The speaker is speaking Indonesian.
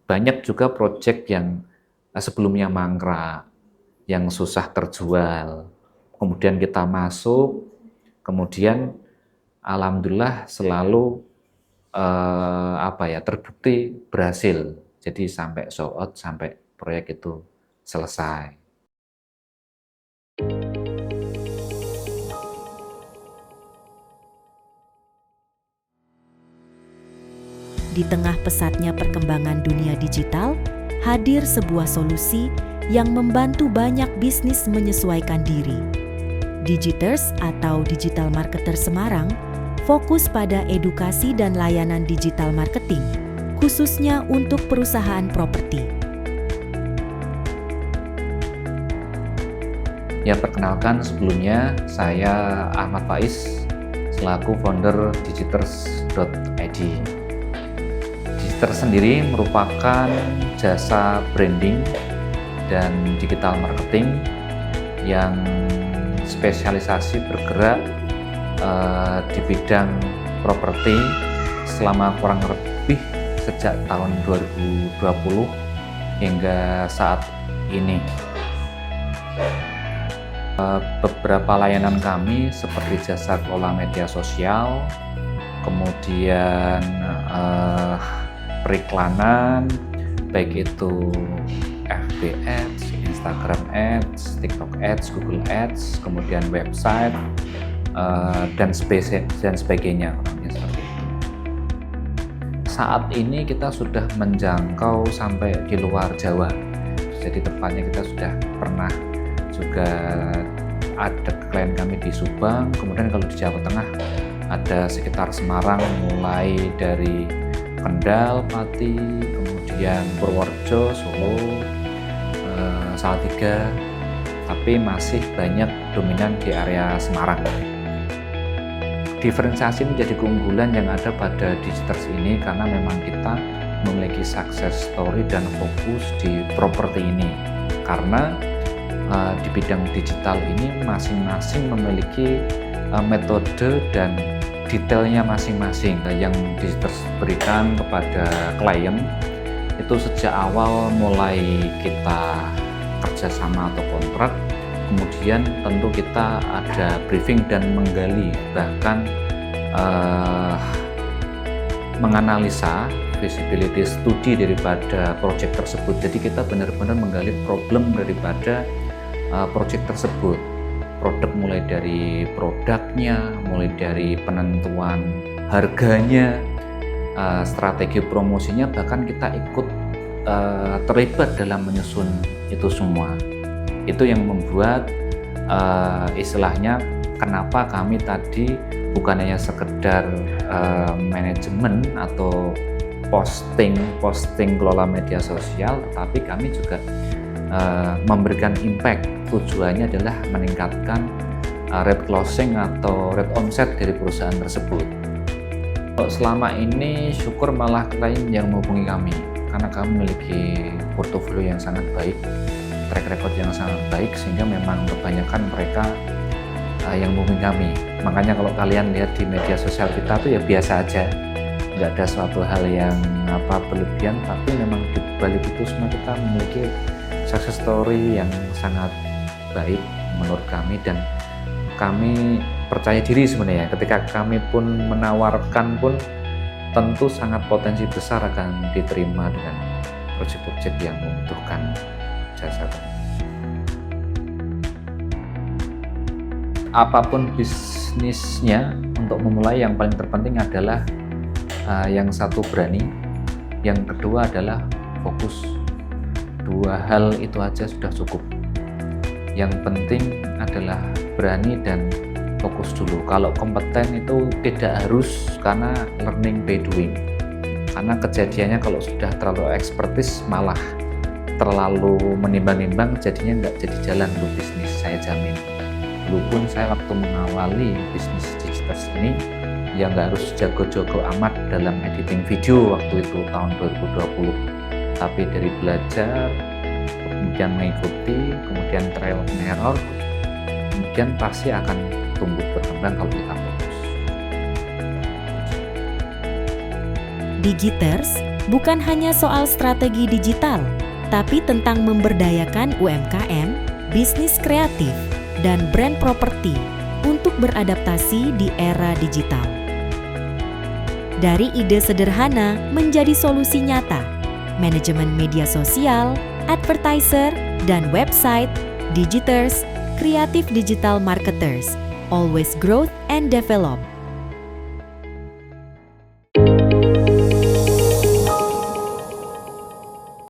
banyak juga proyek yang sebelumnya mangkrak, yang susah terjual. Kemudian kita masuk, kemudian alhamdulillah selalu terbukti berhasil. Jadi sampai sold out, sampai proyek itu selesai. Di tengah pesatnya perkembangan dunia digital, hadir sebuah solusi yang membantu banyak bisnis menyesuaikan diri. Digiters atau Digital Marketer Semarang fokus pada edukasi dan layanan digital marketing, khususnya untuk perusahaan properti. Ya, perkenalkan, sebelumnya saya Ahmad Faiz selaku founder digiters.id. Digiters sendiri merupakan jasa branding dan digital marketing yang spesialisasi bergerak di bidang properti selama kurang lebih sejak tahun 2020 hingga saat ini. Beberapa layanan kami seperti jasa kelola media sosial, kemudian periklanan, baik itu FB Ads, Instagram Ads, TikTok Ads, Google Ads, kemudian website, dan sebagainya. Seperti itu. Saat ini kita sudah menjangkau sampai di luar Jawa. Jadi tepatnya kita sudah pernah juga ada klien kami di Subang, kemudian kalau di Jawa Tengah ada sekitar Semarang, mulai dari Kendal, Pati, kemudian Purworejo, Solo, Salatiga, tapi masih banyak dominan di area Semarang. Diferensiasi menjadi keunggulan yang ada pada Digiters ini karena memang kita memiliki success story dan fokus di properti ini. Karena di bidang digital ini masing-masing memiliki metode dan detailnya masing-masing yang Digiters berikan kepada klien itu sejak awal mulai kita kerjasama atau kontrak, kemudian tentu kita ada briefing dan menggali, bahkan menganalisa feasibility study daripada proyek tersebut. Jadi kita benar-benar menggali problem daripada proyek tersebut, produk mulai dari produknya, mulai dari penentuan harganya, strategi promosinya, bahkan kita ikut terlibat dalam menyusun itu semua. Itu yang membuat istilahnya kenapa kami tadi bukan hanya sekedar manajemen atau posting kelola media sosial, tetapi kami juga memberikan impact. Tujuannya adalah meningkatkan rate closing atau rate omset dari perusahaan tersebut. Selama ini syukur malah klien yang menghubungi kami karena kami memiliki portofolio yang sangat baik, track record yang sangat baik, sehingga memang kebanyakan mereka yang menghubungi kami. Makanya kalau kalian lihat di media sosial kita tuh ya biasa aja, nggak ada suatu hal yang berlebihan, tapi memang di balik itu semua kita memiliki success story yang sangat baik menurut kami, dan kami percaya diri sebenarnya ketika kami pun menawarkan pun tentu sangat potensi besar akan diterima dengan proyek-proyek yang membutuhkan jasa kami. Apapun bisnisnya, untuk memulai yang paling terpenting adalah yang satu berani, yang kedua adalah fokus. Dua hal itu aja sudah cukup. Yang penting adalah berani dan fokus dulu. Kalau kompeten itu tidak harus, karena learning by doing. Karena kejadiannya kalau sudah terlalu expertise malah terlalu menimbang-nimbang, jadinya nggak jadi jalan untuk bisnis, saya jamin. Dulu pun saya waktu mengawali bisnis Digiters ini ya nggak harus jago-jago amat dalam editing video waktu itu tahun 2020, tapi dari belajar, kemudian mengikuti, kemudian trial and error, kemudian pasti akan tumbuh berkembang kalau kita fokus. Digiters bukan hanya soal strategi digital, tapi tentang memberdayakan UMKM, bisnis kreatif, dan brand properti untuk beradaptasi di era digital. Dari ide sederhana menjadi solusi nyata, manajemen media sosial, advertiser, dan website, Digiters, Creative Digital Marketers, always growth and develop.